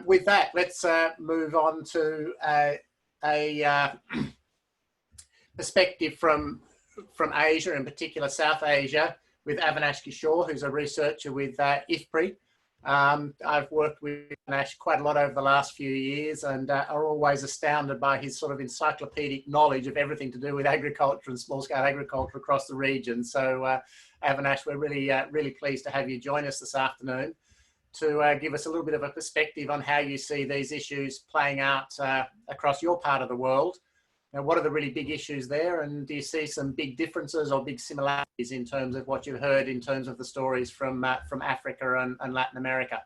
With that, let's move on to a perspective from Asia, in particular South Asia, with Avinash Kishore, who's a researcher with IFPRI. I've worked with Avinash quite a lot over the last few years, and are always astounded by his sort of encyclopedic knowledge of everything to do with agriculture and small-scale agriculture across the region. So, Avinash, we're really pleased to have you join us this afternoon to give us a little bit of a perspective on how you see these issues playing out across your part of the world. Now, what are the really big issues there, and do you see some big differences or big similarities in terms of what you've heard in terms of the stories from Africa and Latin America?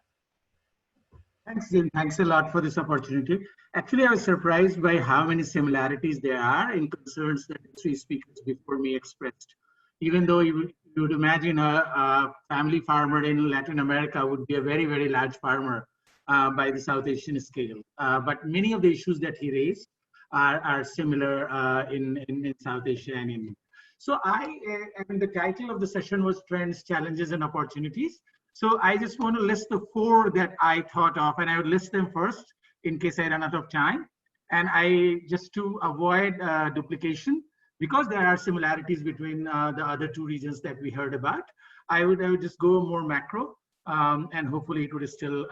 Thanks, Jim. Thanks a lot for this opportunity. Actually, I was surprised by how many similarities there are in concerns that the three speakers before me expressed. Even though you would imagine a family farmer in Latin America would be a very, very large farmer by the South Asian scale. But many of the issues that he raised are similar in South Asia and India. So the title of the session was Trends, Challenges and Opportunities. So I just want to list the four that I thought of, and I would list them first in case I run out of time. And just to avoid duplication, because there are similarities between the other two regions that we heard about, I would just go more macro, and hopefully it would still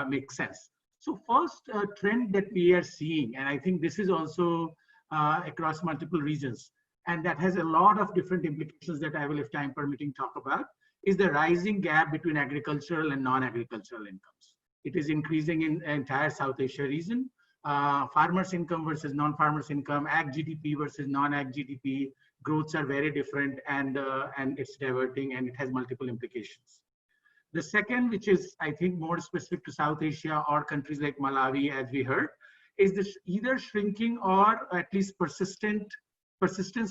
make sense. So first trend that we are seeing, and I think this is also across multiple regions, and that has a lot of different implications that I will, if time permitting, talk about, is the rising gap between agricultural and non-agricultural incomes. It is increasing in the entire South Asia region. Farmers' income versus non-farmers' income, ag GDP versus non-ag GDP, growths are very different, and it's diverting, and it has multiple implications. The second, which is, I think, more specific to South Asia or countries like Malawi, as we heard, is this either shrinking or at least persistence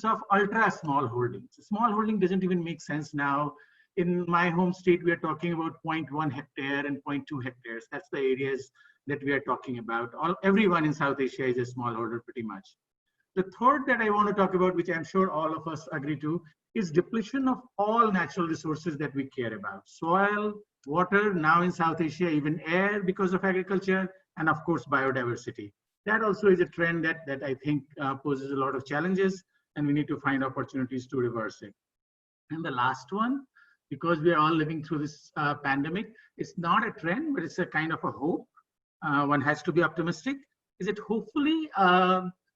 of ultra small holdings. Small holding doesn't even make sense now. In my home state, we are talking about 0.1 hectare and 0.2 hectares. That's the areas that we are talking about. Everyone in South Asia is a smallholder pretty much. The third that I want to talk about, which I'm sure all of us agree to, is depletion of all natural resources that we care about. Soil, water, now in South Asia, even air because of agriculture, and of course, biodiversity. That also is a trend that I think poses a lot of challenges, and we need to find opportunities to reverse it. And the last one, because we are all living through this pandemic, it's not a trend, but it's a kind of a hope. One has to be optimistic. Is it hopefully,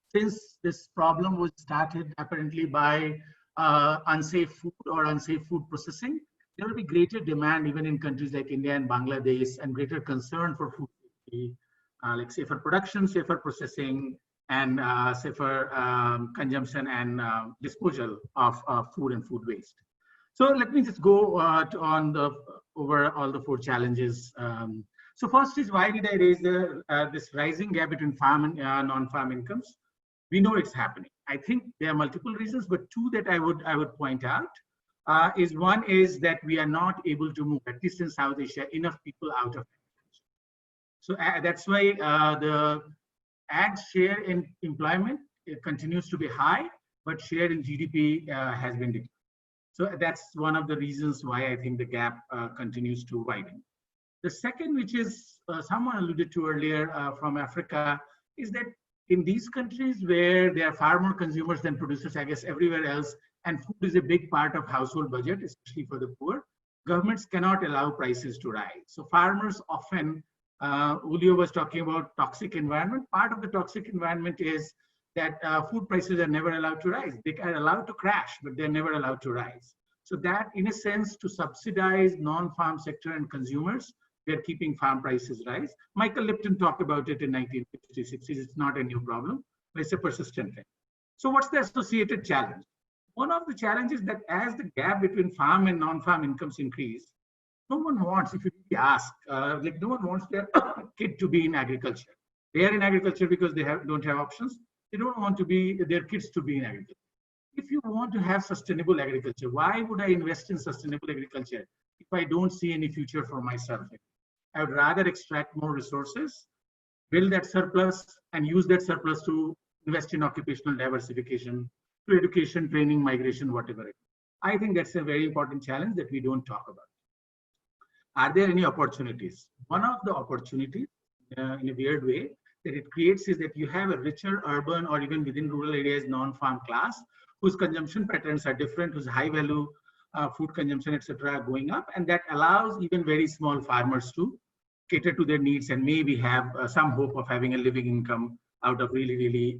since this problem was started apparently by unsafe food or unsafe food processing, there will be greater demand even in countries like India and Bangladesh, and greater concern for food safety, like safer production, safer processing, and safer consumption and disposal of food and food waste. So let me just go over all the four challenges. So first is, why did I raise this rising gap between farm and non-farm incomes? We know it's happening. I think there are multiple reasons, but two that I would point out is one is that we are not able to move, at least in South Asia, enough people out of agriculture. So that's why the ag share in employment, it continues to be high, but share in GDP has been declining. So that's one of the reasons why I think the gap continues to widen. The second, which is someone alluded to earlier from Africa, is that in these countries where there are far more consumers than producers, I guess everywhere else, and food is a big part of household budget, especially for the poor, governments cannot allow prices to rise. So farmers often, Julio was talking about toxic environment. Part of the toxic environment is that food prices are never allowed to rise. They are allowed to crash, but they're never allowed to rise. So that, in a sense, to subsidize non-farm sector and consumers, they're keeping farm prices rise. Michael Lipton talked about it in 1950s, 60s. It's not a new problem, but it's a persistent thing. So what's the associated challenge? One of the challenges that as the gap between farm and non-farm incomes increase, no one wants, if you ask, like no one wants their kid to be in agriculture. They are in agriculture because they don't have options. They don't want their kids to be in agriculture. If you want to have sustainable agriculture, why would I invest in sustainable agriculture if I don't see any future for myself? I would rather extract more resources, build that surplus, and use that surplus to invest in occupational diversification, to education, training, migration, whatever it is. I think that's a very important challenge that we don't talk about. Are there any opportunities? One of the opportunities in a weird way that it creates is that you have a richer urban or even within rural areas non-farm class whose consumption patterns are different, whose high value food consumption, etc., are going up, and that allows even very small farmers to cater to their needs and maybe have some hope of having a living income out of really, really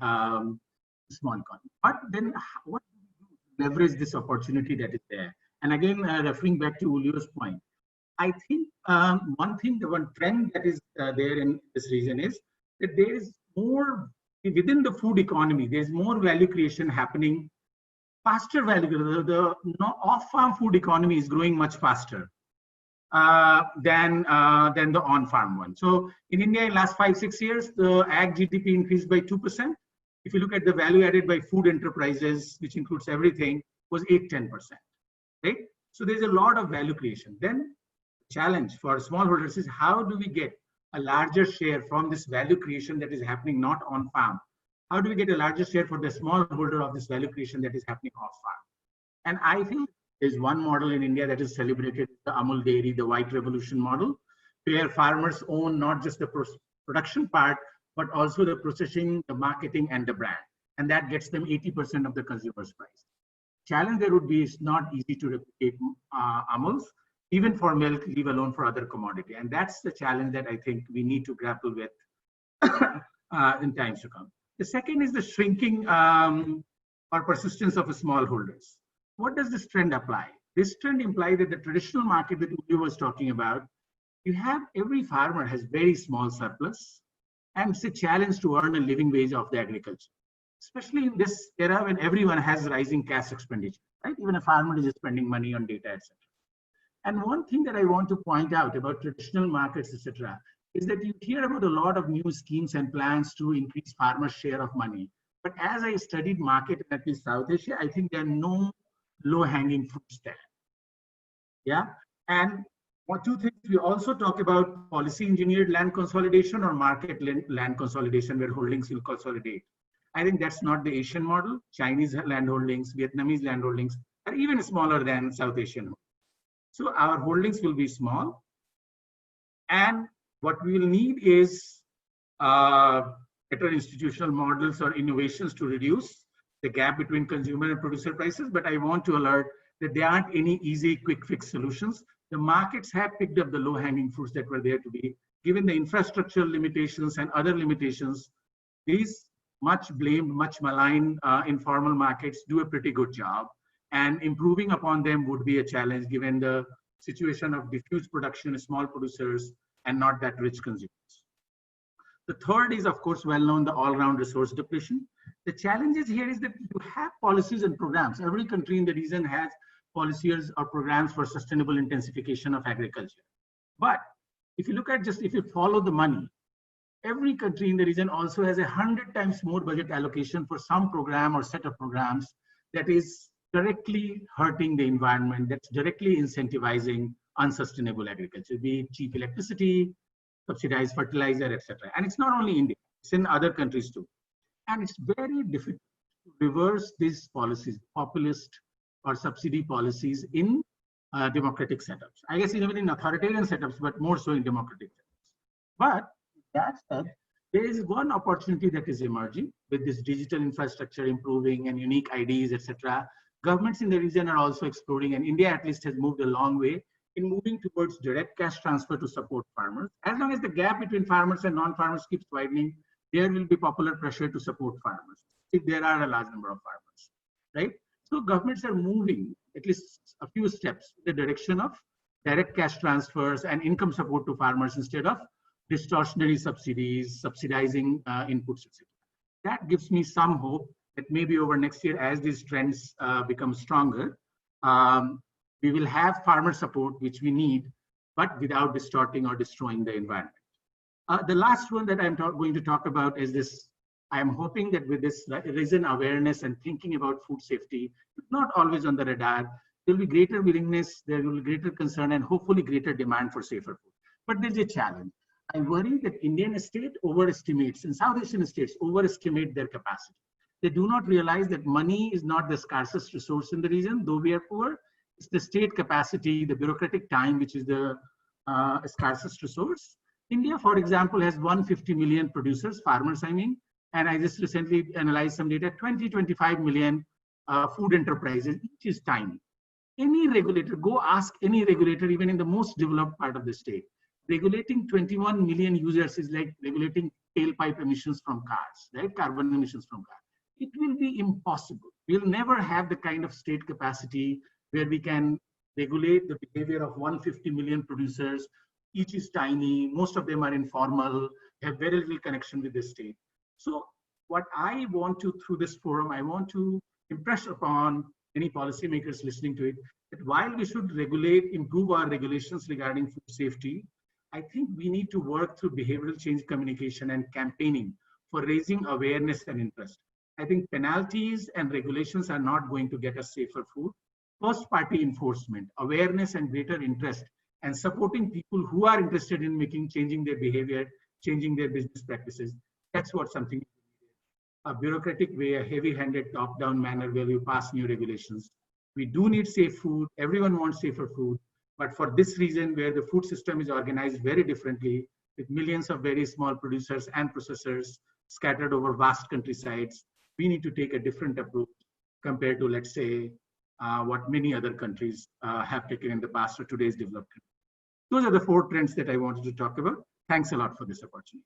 small economy. But then what do we do to leverage this opportunity that is there? And again, referring back to Julio's point, I think one trend that is there in this region is that there is more, within the food economy, there's more value creation happening, faster value. The off-farm food economy is growing much faster than the on-farm one. So in India, in the last 5-6 years, the ag GDP increased by 2%. If you look at the value added by food enterprises, which includes everything, was 8-10%. Right? So there's a lot of value creation. Then the challenge for smallholders is how do we get a larger share from this value creation that is happening not on farm? How do we get a larger share for the smallholder of this value creation that is happening off farm? And I think there's one model in India that is celebrated, the Amul Dairy, the White Revolution model, where farmers own not just the production part, but also the processing, the marketing, and the brand. And that gets them 80% of the consumer's price. Challenge there would be it's not easy to replicate Amul's, even for milk, leave alone for other commodity. And that's the challenge that I think we need to grapple with in times to come. The second is the shrinking or persistence of smallholders. What does this trend apply? This trend implies that the traditional market that Uli was talking about, you have every farmer has very small surplus, and it's a challenge to earn a living wage of the agriculture, especially in this era when everyone has rising cash expenditure, right? Even a farmer is spending money on data, etc. And one thing that I want to point out about traditional markets, etc., is that you hear about a lot of new schemes and plans to increase farmers' share of money. But as I studied market in at least South Asia, I think there are no low-hanging fruits there. Yeah, and two things, we also talk about policy engineered land consolidation or market land consolidation where holdings will consolidate. I think that's not the Asian model. Chinese land holdings, Vietnamese land holdings are even smaller than South Asian. So our holdings will be small. And what we will need is better institutional models or innovations to reduce the gap between consumer and producer prices. But I want to alert that there aren't any easy quick fix solutions. The markets have picked up the low hanging fruits that were there to be. Given the infrastructural limitations and other limitations, these much blamed, much maligned informal markets do a pretty good job. And improving upon them would be a challenge given the situation of diffuse production, small producers, and not that rich consumers. The third is, of course, well known, the all-round resource depletion. The challenges here is that you have policies and programs. Every country in the region has policies or programs for sustainable intensification of agriculture. But if you look at if you follow the money, every country in the region also has 100 times more budget allocation for some program or set of programs that is directly hurting the environment, that's directly incentivizing unsustainable agriculture, be it cheap electricity, subsidized fertilizer, etc. And it's not only India, it's in other countries too. And it's very difficult to reverse these policies, populist or subsidy policies in democratic setups. I guess even in authoritarian setups, but more so in democratic setups. But that said, there is one opportunity that is emerging with this digital infrastructure improving and unique IDs, etc. Governments in the region are also exploring, and India at least has moved a long way in moving towards direct cash transfer to support farmers. As long as the gap between farmers and non-farmers keeps widening, there will be popular pressure to support farmers if there are a large number of farmers, right? So governments are moving at least a few steps in the direction of direct cash transfers and income support to farmers instead of distortionary subsidies, subsidizing inputs, etc. That gives me some hope that maybe over next year, as these trends become stronger, we will have farmer support, which we need, but without distorting or destroying the environment. The last one that I'm going to talk about is this. I'm hoping that with this risen awareness and thinking about food safety, not always on the radar, there will be greater willingness, there will be greater concern, and hopefully greater demand for safer food. But there's a challenge. I worry that Indian state overestimates, and South Asian states overestimate their capacity. They do not realize that money is not the scarcest resource in the region, though we are poor. It's the state capacity, the bureaucratic time, which is the scarcest resource. India, for example, has 150 million producers, farmers, I mean, and I just recently analyzed some data, 20-25 million food enterprises, each is tiny. Any regulator, go ask any regulator, even in the most developed part of the state. Regulating 21 million users is like regulating tailpipe emissions from cars, right? Carbon emissions from cars. It will be impossible. We'll never have the kind of state capacity where we can regulate the behavior of 150 million producers. Each is tiny, most of them are informal, have very little connection with the state. So what I want to, through this forum, I want to impress upon any policymakers listening to it, that while we should regulate, improve our regulations regarding food safety, I think we need to work through behavioral change communication and campaigning for raising awareness and interest. I think penalties and regulations are not going to get us safer food. First party enforcement, awareness and greater interest, and supporting people who are interested in changing their behavior, changing their business practices. That's what something, a bureaucratic way, a heavy-handed top-down manner where you pass new regulations. We do need safe food. Everyone wants safer food. But for this reason, where the food system is organized very differently, with millions of very small producers and processors scattered over vast countrysides, we need to take a different approach compared to, let's say, what many other countries have taken in the past or today's developed countries. Those are the 4 trends that I wanted to talk about. Thanks a lot for this opportunity.